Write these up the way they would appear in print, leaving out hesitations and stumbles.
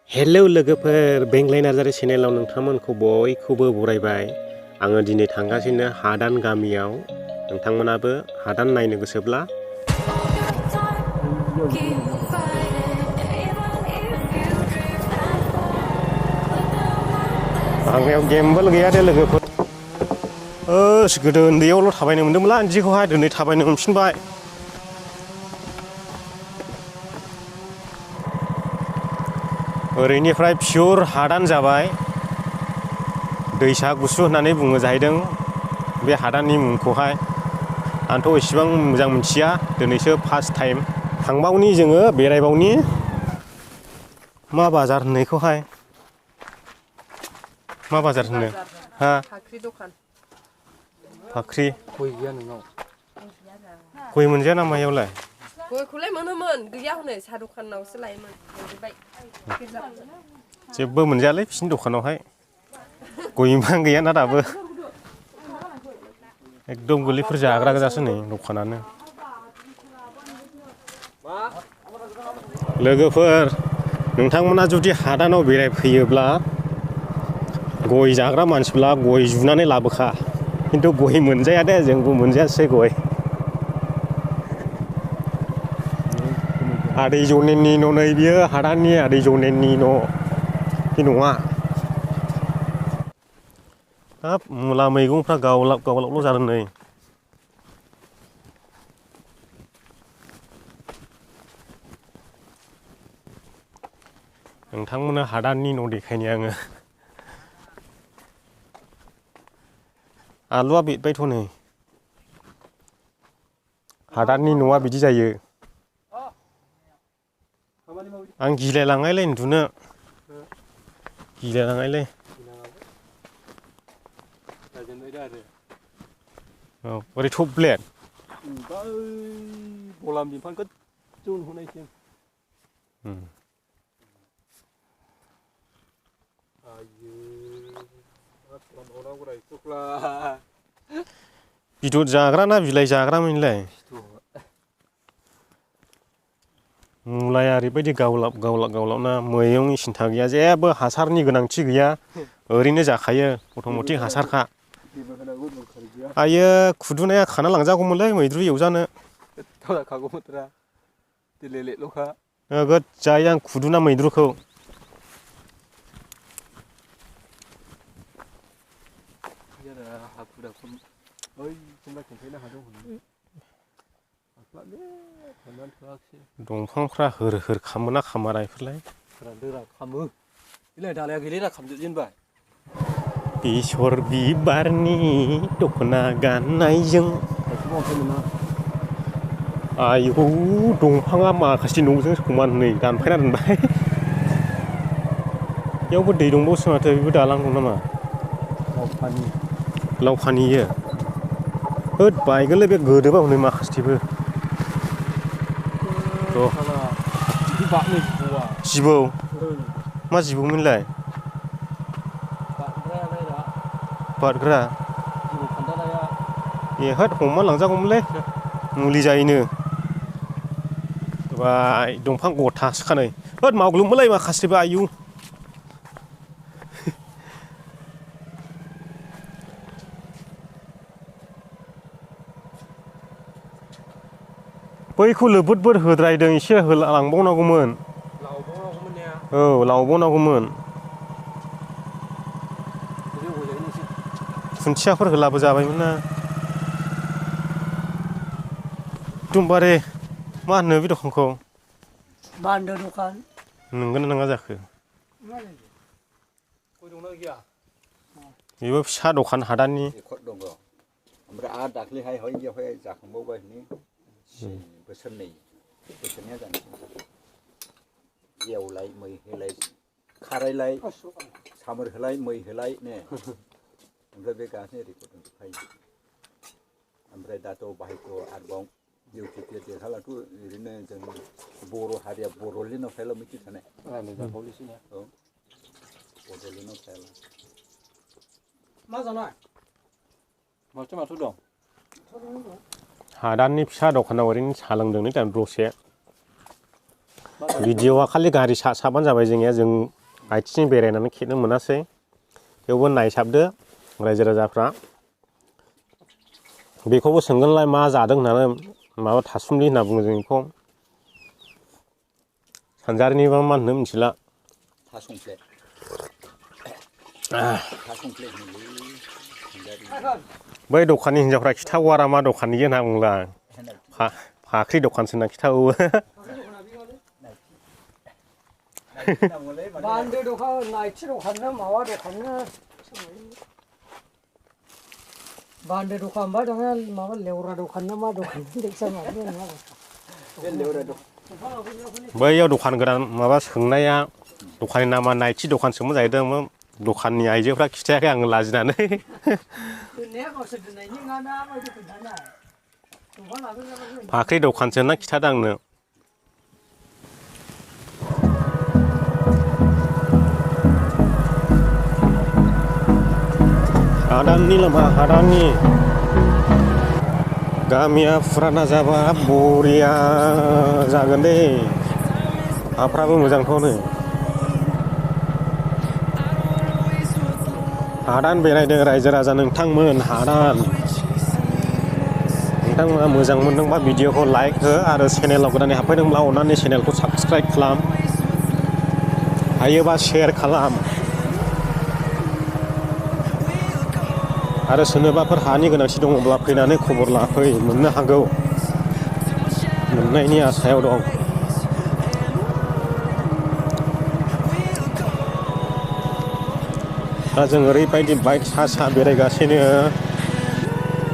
Hello लोगोफोर बेंग्लाइ नार्जारी चेनेलाव नोंथांमोनखौ बयखौबो बरायबाय। आङो दिनै थांगासिनो हादान गामियाव। नोंथांमोनाबो हादान नायनो गोसोब्ला आंनियाव गेमबोल गैया दे लोगोफोर। गोदो उन्दैयावल' थाबायनो मोन्दोंमोनला बिदिखौहाय दिनै थाबायनो मोनफिनबाय। ओरैनिफ्राय पियर हादान जाबाय। दैसा गुसु होननानै बुङो जाहैदों बे हादाननि मुंखौहाय। आंथ' एसेबां मोजां मिथिया, दिनैसो फार्स्ट टाइम थांबावनि जोङो बेरायबावनि। मा बाजार होनो बेखौहाय? मा बाजार होनो? हा? फाख्रि दखान। फाख्रि। गय गैया नोंनाव? गय मोनजाया नामा इयावलाय? गयखौलाय मोनोमोन, गैया हनै साहा दखानावसो लायोमोन, मोनजोब्बाय। जेबो मोनजायालै बिसिनि दखानावहाय। गय बिफां गैयाना दाबो। एकदम गोरलैफोर जाग्रा गोजासो नै दखानानो। लोगोफोर, नोंथांमोना जुदि हादानाव बेरायफैयोब्ला गय जाग्रा मानसिब्ला गय जुनानै लाबोखा। खिन्थु गय मोनजाया दे, जोंबो मोनजायासै गय। आदै जनेननि न' नै बियो हादाननि आदै जनेननि न'। बे नङा। हाब मुला मैगंफ्रा गावलाब गावलाबल' जादों नै। नोंथांमोननो हादाननि न' देखायनि आङो। आलुआ बेदबायथ' नै। हादाननि न'आ बिदि जायो। आं गिलायलांबायलै उन्दुनो। गिलायलांबायलै। औ ओरै टप प्लेट। गलाम बिफां गोजौ नुहुरनायसिम। बिदर जाग्रा ना बिलाइ जाग्रामोन इलाय? मुलाया ओरैबायदि गावलाब गावलाब गावलाबना मैगंनि सिन्था गैया, जेबो हासारनि गोनांथि गैया। ओरैनो जाखायो अट'मेटिक हासारखा। आइयो खुदुनाया खाना लांजागौमोनलै मैद्रु एवजानो। नोगोद जायो आं खुदुना मैद्रुखौ। दंफांफ्रा होर होर खामोना खामारा इफोरलाय? खामो। बेलाय दालाया गैलाना खामजोबजेनबाय। बेसर बिबारनि दख'ना गाननायजों। आयौ दंफाङा माखासे न'जों समान नै दानफायना दोनबाय। बेयावबो दै दंबावोसो माथो, बेबो दालां दं नामा? लावखानि इयो? होद बायगोनलै बे गोदोबा हनै माखासेबो। र' जिबौ? मा जिबौमोनलाय? बारग्रा? ए होद हमना लांजागौमोनलै मुलि जायोनो। बाय दंफां गथासोखा नै। होद मावग्लुंबोलै माखासेबो आयु। बैखौ लोबोद बोर होद्रायदों, एसे लांबावनांगौमोन। लावबावनांगौमोन ने? औ लावबावनांगौमोन। खुन्थियाफोर होलाबो जाबायमोन ना। एकदमबारे मा होनो बे दखानखौ? बान्दो दखान। नंगोना नङा जाखो? गय दंना गैया? बेबो फिसा दखान हादाननि। दङ। ओमफ्राय आरो दाख्लैहाय बेवहाय जाखांबावबाय बोसोरनैया जानोसै। एवलाय मै होलाय खारायलाय सामोर होलाय मै होलाय ने। ओमफ्राय बे गासै रेकर्ड दंजोबखायो। ओमफ्राय दाथ' बाहायथ' आरोबाव इउटुब देरहालाथ' ओरैनो जों बर' हारिया बर'लेण्डआव थायल' मिथिखानाय। औ बड'लेण्डआव थायाला। मा जानाय? माथो दं? हादाननि फिसा दखानाव ओरैनो साहा लोंदों नै दसे। भिडिअ'आ खालि गारि साबानो जाबाय जोंनिया, जों आथिं बेरायनानै खेबनो मोनासै थेवबो नायसाबदो रायजो राजाफ्रा बेखौबो सोंगोनलाय मा जादों होननानै माबा थासुमलि होनना बुङो जों बेखौ सानजारिनिबा मा होनो मिथिला थासंफ्ले बै दखाननि हिनजावफ्रा खिथावो आरो मा दखाननि होनना बुंला फाख्रि दखानसो होनना खिथावो बान्दो दखान नायथि दखान ना माबा दखान ना बान्दो दखान बा दङ माबा लेवरा दखान ना मा दखान बैयाव दखान गोदान माबा सोंनाया दखाननि नामा नायथि दखानसोमोन जाहैदों दखाननि आइजोफ्रा खिथायाखै आङो लाजिनानै फाख्रि दखानसो होनना खिथादों आंनो हादाननि लामा हादाननि गामिया फुराना जाबा बरिया जागोन दे हाफ्राबो मोजांथ'नो हादान बेरायदों रायजो राजा नोंथांमोन हादान नोंथांमोना मोजां मोनदोंबा भिडिअखौ लाइक हो आरो चेनेलाव गोदानै हाबफैदोंब्ला अननानै चेनेलखौ साबस्क्राइब खालाम हायोबा शेयार खालाम आरो सोरनोबाफोर हानि गोनांथि दङब्ला फैनानै खबर लाफै मोननो हागौ मोननायनि आसायाव दं दा जों ओरैबायदि बाइक सा बेरायगासिनो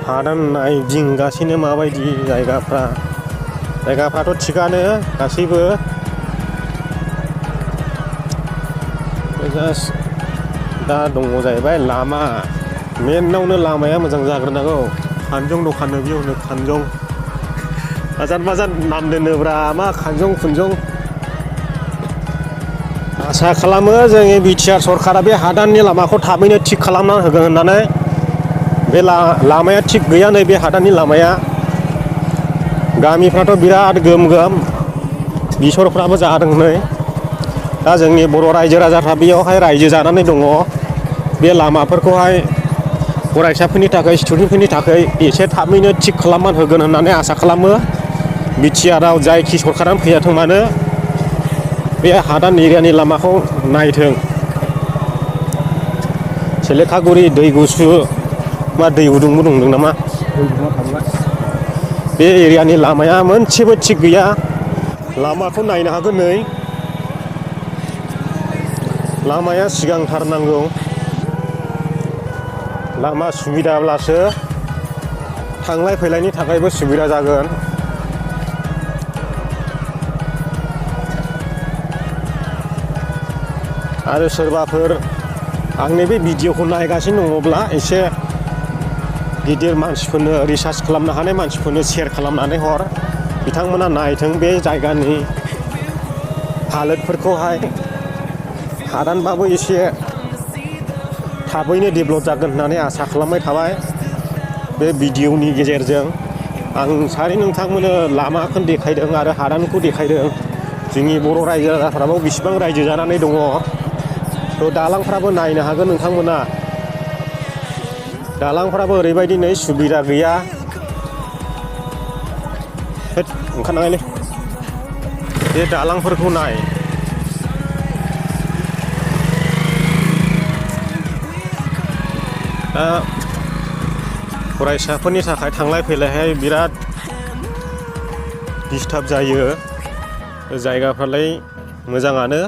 हादान नायदिंगासिनो माबायदि जायगाफ्राथ' थिगानो गासैबो दा दङ जाहैबाय लामा मेनावनो लामाया मोजां जाग्रोनांगौ खानजं दखाननो बेयावनो खानजं आजान नाम दोनोब्रा मा खानजं खुनजं आसा खालामो जोंनि बिटिआर सरकारा बे हादाननि लामाखौ थाबैनो थिग खालामना होगोन होननानै बे लामाया थिग गैया नै बे हादाननि लामाया गामिफ्राथ' बिराद गोम बिसरफ्राबो जादों नै दा जोंनि बर' रायजो राजाफ्रा बेयावहाय रायजो जानानै दङ बे लामाफोरखौहाय फरायसाफोरनि थाखाय स्टुडेन्टफोरनि थाखाय एसे थाबैनो थिग खालामनानै होगोन होननानै आसा खालामो बिटिआराव जायखि सरकारानो फैयाथों मानो बे हादान एरियानि लामाखौ नायथों सेलेखागुरि दै गुसु मा दै गुदुंबो दंदों नामा बे एरियानि लामाया मोनसेबो थिग गैया लामाखौ नायनो हागोन नै लामाया सिगांथारनांगौ लामा सुबिदाब्लासो थांलाय फैलायनि थाखायबो सुबिदा जागोन आरो सोरबाफोर आंनि बे भिडिअखौ नायगासिनो दङब्ला एसे गिदिर मानसिफोरनो रिसार्च खालामनो हानाय मानसिफोरनो शेयार खालामनानै हर बिथांमोना नायथों बे जायगानि हालोदफोरखौहाय हादानबाबो एसे थाबैनो डेभेलप जागोन होननानै आसा खालामबाय थाबाय बे भिडिअनि गेजेरजों आं सारै नोंथांमोननो लामाखौ देखायदों आरो हादानखौ देखायदों जोंनि बर' रायजो राजाफ्राबो बेसिबां रायजो जानानै दङ थ' दालांफ्राबो नायनो हागोन नोंथांमोना दालांफ्राबो ओरैबायदि नै सुबिदा गैया ओंखारनाङालै बे दालांफोरखौ नाय दा फरायसाफोरनि थाखाय थांलाय फैलायहाय बिराद डिस्टार्ब जायो जायगाफ्रालाय मोजाङानो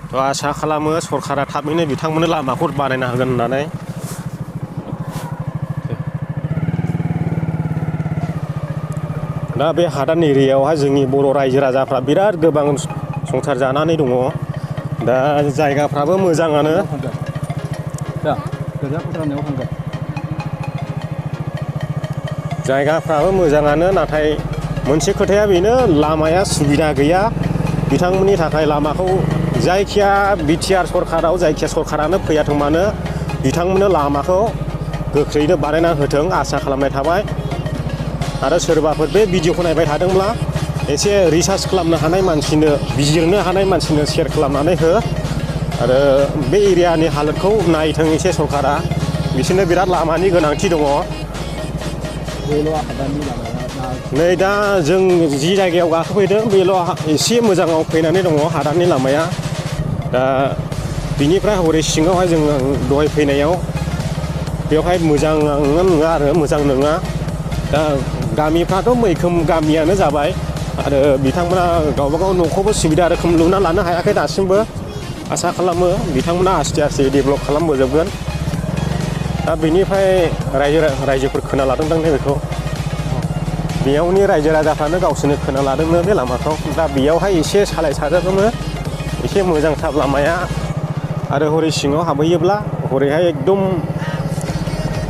थ' आसा खालामो सरकारा थाबैनो बिथांमोननो लामाखौ बानायना होगोन होननानै दा बे हादान एरियायावहाय जोंनि बर' रायजो राजाफ्रा बिराद गोबां संसार जानानै दङ दा जायगाफ्राबो मोजाङानो जायगाफ्राबो मोजाङानो नाथाय मोनसे खोथाया बेनो लामाया सुबिदा गैया बिथांमोननि थाखाय लामाखौ जायखिया बिटिआर सरकाराव जायखिया सरकारानो फैयाथों मानो बिथांमोननो लामाखौ गोख्रैनो बानायना होथों आसा खालामनाय थाबाय आरो सोरबाफोर बे भिडिअखौ नायबाय थादोंब्ला एसे रिसार्च खालामनो हानाय मानसिनो बिजिरनो हानाय मानसिनो सेयार खालामनानै हो आरो बे एरियानि हालोदखौ नायथों एसे सरकारा बिसोरनो बिराद लामानि गोनांथि दङ बेल' हादाननि लामाया नै दा जों जि जायगायाव गाखोफैदों बेल' एसे मोजाङाव फैनानै दङ हादाननि लामाया दा बिनिफ्राय हरै सिङावहाय जों दहाय फैनायाव बेवहाय मोजाङानो नङा आरो मोजां नङा दा गामिफ्राथ' मैखोम गामियानो जाबाय आरो बिथांमोना गावबा गाव न'खौबो सुबिदा रोखोम लुना लानो हायाखै दासिमबो आसा खालामो बिथांमोना आस्थे आस्थे डेभेलप खालामबोजोबगोन दा बेनिफ्राय रायजोफोर खोना लादोंदां बेखौ बेयावनि रायजो राजाफ्रानो गावसोरनो खोना लादोंनो बे लामाखौ दा बेयावहाय एसे सालाय साजादोंनो एसे मोजांथार लामाया आरो हरै सिङाव हाबहैयोब्ला हरैहाय एकदम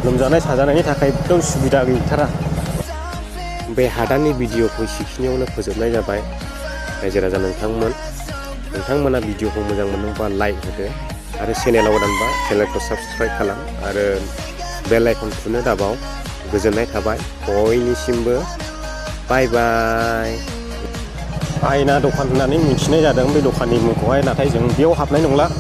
लोमजानाय साजानायनि थाखाय एकदम सुबिदा गैथारा बे हादाननि भिडिअखौ एसेखिनियावनो फोजोबनाय जाबाय रायजो राजा नोंथांमोना भिडिअखौ मोजां मोनदोंबा लाइक होदो आरो चेनेलाव गोदानबा चेनेलखौ साबस्क्राइब खालाम आरो बेल आइकन थुनो दाबाव गोजोननाय थाबाय बयनिसिमबो बाय बाय आयना दखान होननानै मिथिनाय जादों बे दखाननि मुंखौहाय नाथाय जों बेयाव हाबनाय नंला